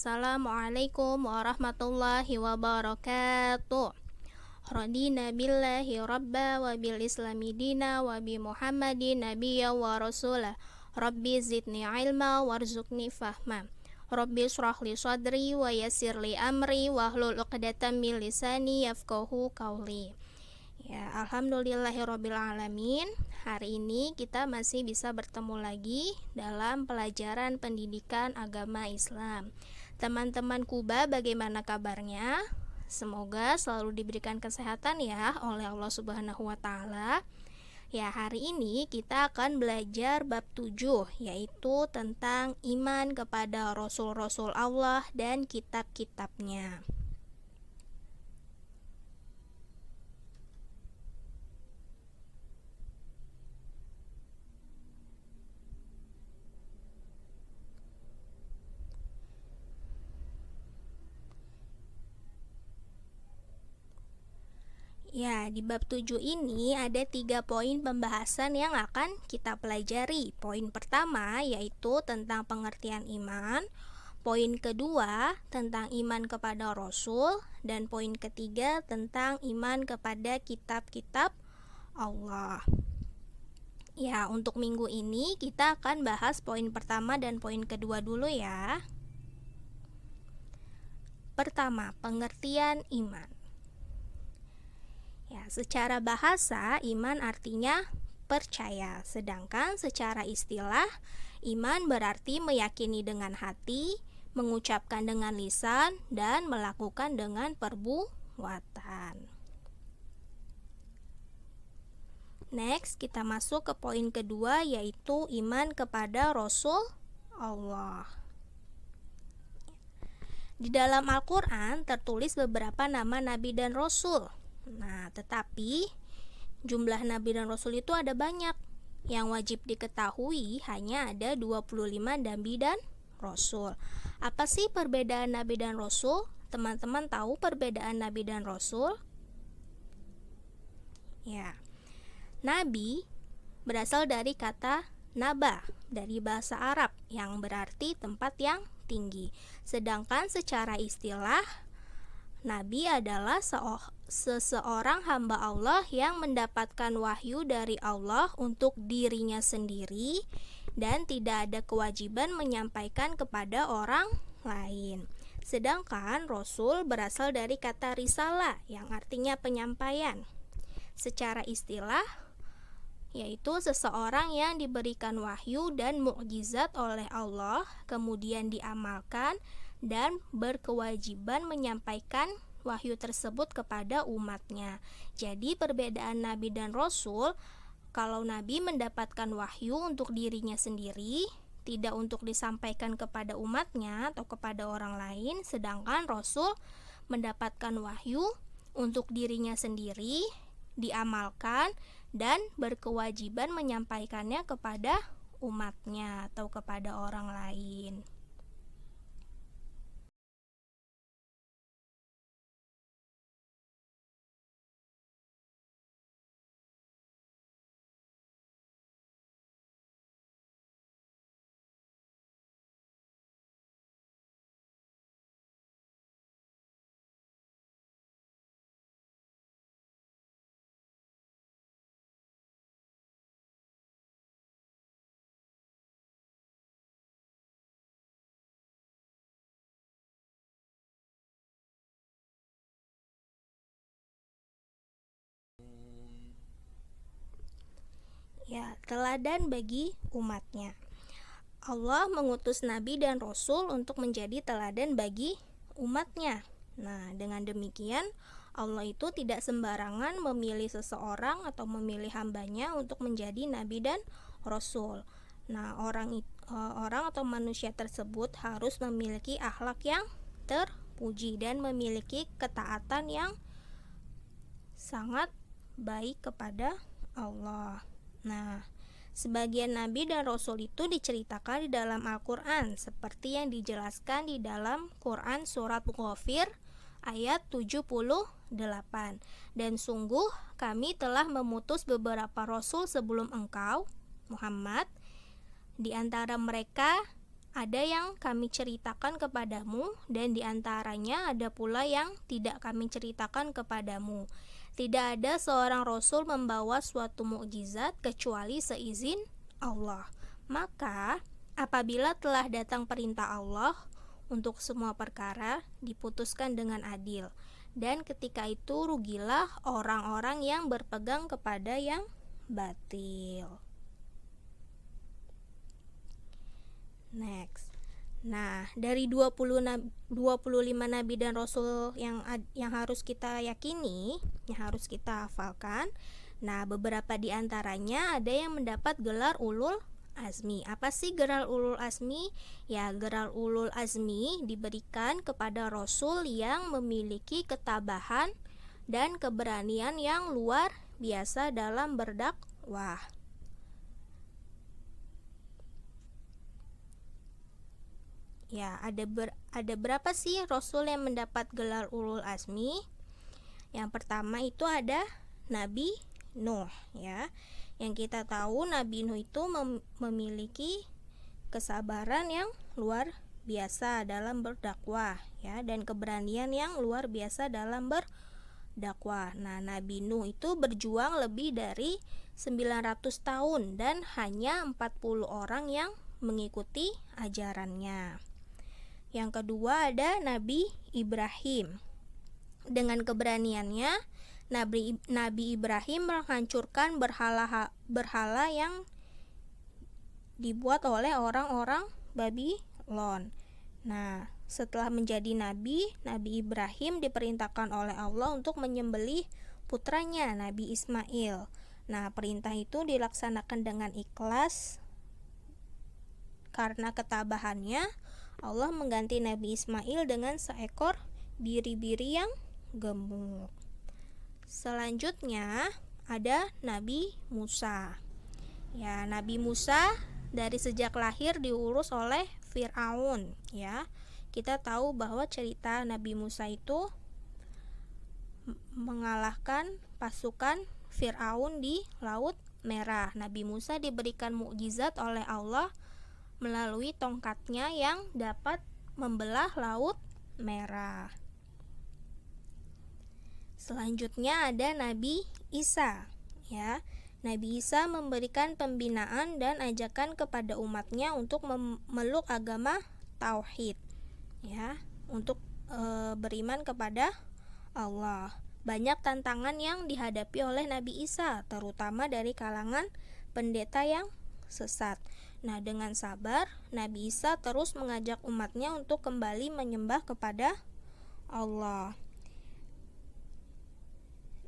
Assalamualaikum warahmatullahi wabarakatuh. Radina billahi rabba wa bil islami dina wa bi muhammadin nabiyya wa rasulah. Rabbi zidni ilma warzuqni fahma. Rabbi shrah li sadri wa yassir li amri wahlul 'uqdatam min lisani yafqahu qawli. Ya, alhamdulillahirabbil alamin. Hari ini kita masih bisa bertemu lagi dalam pelajaran pendidikan agama Islam. Teman-teman Kuba, bagaimana kabarnya? Semoga selalu diberikan kesehatan ya oleh Allah Subhanahu wa taala. Ya, hari ini kita akan belajar bab 7, yaitu tentang iman kepada rasul-rasul Allah dan kitab-kitabnya. Ya, di bab 7 ini ada 3 poin pembahasan yang akan kita pelajari. Poin pertama yaitu tentang pengertian iman, poin kedua tentang iman kepada Rasul, dan poin ketiga tentang iman kepada kitab-kitab Allah. Ya, untuk minggu ini kita akan bahas poin pertama dan poin kedua dulu ya. Pertama, pengertian iman. Ya, secara bahasa iman artinya percaya, sedangkan secara istilah iman berarti meyakini dengan hati, mengucapkan dengan lisan, dan melakukan dengan perbuatan. Next, kita masuk ke poin kedua yaitu iman kepada Rasul Allah. Di dalam Al-Quran tertulis beberapa nama nabi dan rasul. Nah, tetapi jumlah nabi dan rasul itu ada banyak. Yang wajib diketahui hanya ada 25 nabi dan rasul. Apa sih perbedaan nabi dan rasul? Teman-teman tahu perbedaan nabi dan rasul? Ya. Nabi berasal dari kata naba dari bahasa Arab yang berarti tempat yang tinggi. Sedangkan secara istilah Nabi adalah seseorang hamba Allah yang mendapatkan wahyu dari Allah untuk dirinya sendiri dan tidak ada kewajiban menyampaikan kepada orang lain. Sedangkan Rasul berasal dari kata risalah yang artinya penyampaian. Secara istilah yaitu seseorang yang diberikan wahyu dan mukjizat oleh Allah, kemudian diamalkan dan berkewajiban menyampaikan wahyu tersebut kepada umatnya. Jadi perbedaan nabi dan rasul, kalau nabi mendapatkan wahyu untuk dirinya sendiri, tidak untuk disampaikan kepada umatnya atau kepada orang lain, sedangkan rasul mendapatkan wahyu untuk dirinya sendiri, diamalkan dan berkewajiban menyampaikannya kepada umatnya atau kepada orang lain. Ya, teladan bagi umatnya. Allah mengutus nabi dan rasul untuk menjadi teladan bagi umatnya. Nah, dengan demikian Allah itu tidak sembarangan memilih seseorang atau memilih hambanya untuk menjadi nabi dan rasul. Nah, orang atau manusia tersebut harus memiliki akhlak yang terpuji dan memiliki ketaatan yang sangat baik kepada Allah. Nah, sebagian nabi dan rasul itu diceritakan di dalam Al-Quran seperti yang dijelaskan di dalam Quran surat Ghafir ayat 78. Dan sungguh kami telah memutus beberapa rasul sebelum engkau, Muhammad. Di antara mereka ada yang kami ceritakan kepadamu, dan di antaranya ada pula yang tidak kami ceritakan kepadamu. Tidak ada seorang rasul membawa suatu mukjizat kecuali seizin Allah. Maka apabila telah datang perintah Allah untuk semua perkara diputuskan dengan adil, dan ketika itu rugilah orang-orang yang berpegang kepada yang batil. Next. Nah, dari 25 nabi dan rasul yang harus kita yakini, yang harus kita hafalkan. Nah, beberapa di antaranya ada yang mendapat gelar ulul azmi. Apa sih gelar ulul azmi? Ya, gelar ulul azmi diberikan kepada rasul yang memiliki ketabahan dan keberanian yang luar biasa dalam berdakwah. Ya, ada berapa sih rasul yang mendapat gelar ulul azmi? Yang pertama itu ada Nabi Nuh, ya. Yang kita tahu Nabi Nuh itu memiliki kesabaran yang luar biasa dalam berdakwah, ya, dan keberanian yang luar biasa dalam berdakwah. Nah, Nabi Nuh itu berjuang lebih dari 900 tahun dan hanya 40 orang yang mengikuti ajarannya. Yang kedua ada Nabi Ibrahim. Dengan keberaniannya, Nabi Ibrahim menghancurkan berhala yang dibuat oleh orang-orang Babylon. Nah, setelah menjadi Nabi Ibrahim diperintahkan oleh Allah untuk menyembelih putranya Nabi Ismail. Nah, perintah itu dilaksanakan dengan ikhlas. Karena ketabahannya, Allah mengganti Nabi Ismail dengan seekor biri-biri yang gemuk. Selanjutnya ada Nabi Musa. Ya, Nabi Musa dari sejak lahir diurus oleh Firaun, ya. Kita tahu bahwa cerita Nabi Musa itu mengalahkan pasukan Firaun di Laut Merah. Nabi Musa diberikan mukjizat oleh Allah melalui tongkatnya yang dapat membelah Laut Merah. Selanjutnya ada Nabi Isa, ya. Nabi Isa memberikan pembinaan dan ajakan kepada umatnya untuk memeluk agama tauhid, ya, untuk beriman kepada Allah. Banyak tantangan yang dihadapi oleh Nabi Isa, terutama dari kalangan pendeta yang sesat. Nah, dengan sabar, Nabi Isa terus mengajak umatnya untuk kembali menyembah kepada Allah.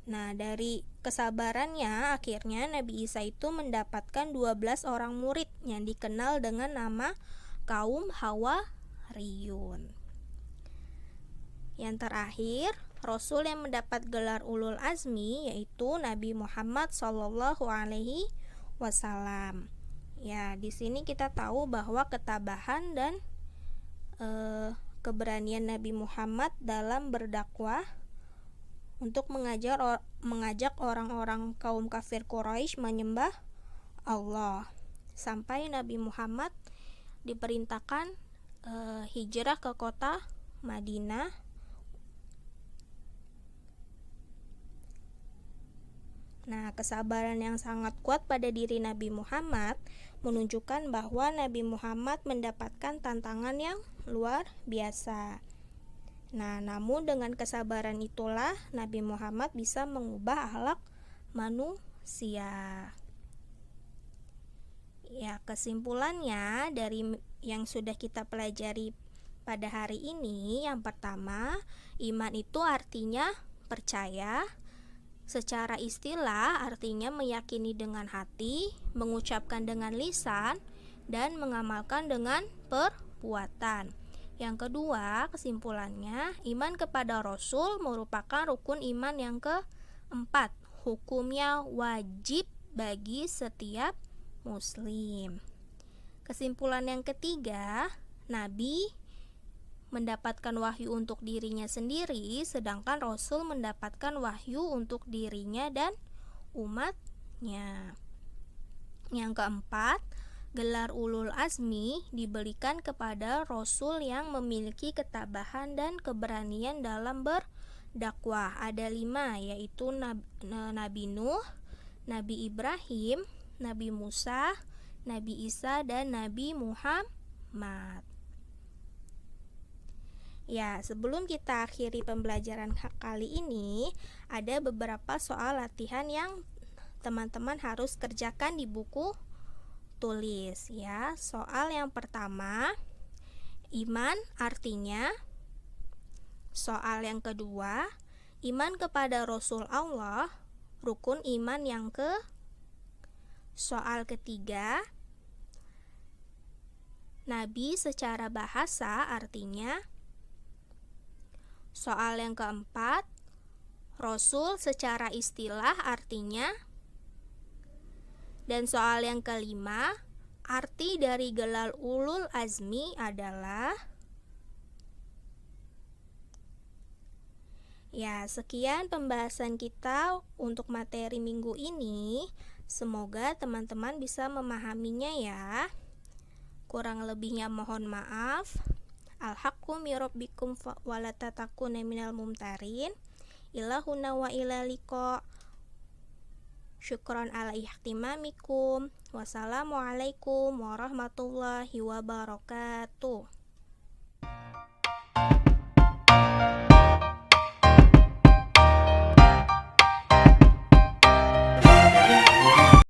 Nah, dari kesabarannya, akhirnya Nabi Isa itu mendapatkan 12 orang murid yang dikenal dengan nama kaum Hawariyun. Yang terakhir, Rasul yang mendapat gelar ulul azmi yaitu Nabi Muhammad SAW. Ya, di sini kita tahu bahwa ketabahan dan keberanian Nabi Muhammad dalam berdakwah untuk mengajak orang-orang kaum kafir Quraisy menyembah Allah, sampai Nabi Muhammad diperintahkan hijrah ke kota Madinah. Nah, kesabaran yang sangat kuat pada diri Nabi Muhammad menunjukkan bahwa Nabi Muhammad mendapatkan tantangan yang luar biasa. Nah, namun dengan kesabaran itulah Nabi Muhammad bisa mengubah akhlak manusia. Ya, kesimpulannya dari yang sudah kita pelajari pada hari ini, yang pertama, iman itu artinya percaya. Secara istilah artinya meyakini dengan hati, mengucapkan dengan lisan, dan mengamalkan dengan perbuatan. Yang kedua, kesimpulannya, iman kepada Rasul merupakan rukun iman yang keempat. Hukumnya wajib bagi setiap Muslim. Kesimpulan yang ketiga, Nabi mendapatkan wahyu untuk dirinya sendiri, sedangkan Rasul mendapatkan wahyu untuk dirinya dan umatnya. Yang keempat, Gelar ulul azmi diberikan kepada rasul yang memiliki ketabahan dan keberanian dalam berdakwah. Ada 5, yaitu Nabi Nuh, Nabi Ibrahim, Nabi Musa, Nabi Isa, dan Nabi Muhammad. Ya, sebelum kita akhiri pembelajaran kali ini, ada beberapa soal latihan yang teman-teman harus kerjakan di buku tulis ya. Soal yang pertama, iman artinya. Soal yang kedua, iman kepada Rasul Allah, rukun iman yang ke. Soal ketiga, Nabi secara bahasa artinya. Soal yang keempat, Rasul secara istilah artinya. Dan soal yang kelima, arti dari gelar ulul azmi adalah. Ya, sekian pembahasan kita untuk materi minggu ini. Semoga teman-teman bisa memahaminya ya. Kurang lebihnya mohon maaf. Al-haqqu min rabbikum wa la tatakuna minal mumtarin. Ilahuna wa ila liqa. Syukron ala ihtimamikum. Wassalamualaikum warahmatullahi wabarakatuh.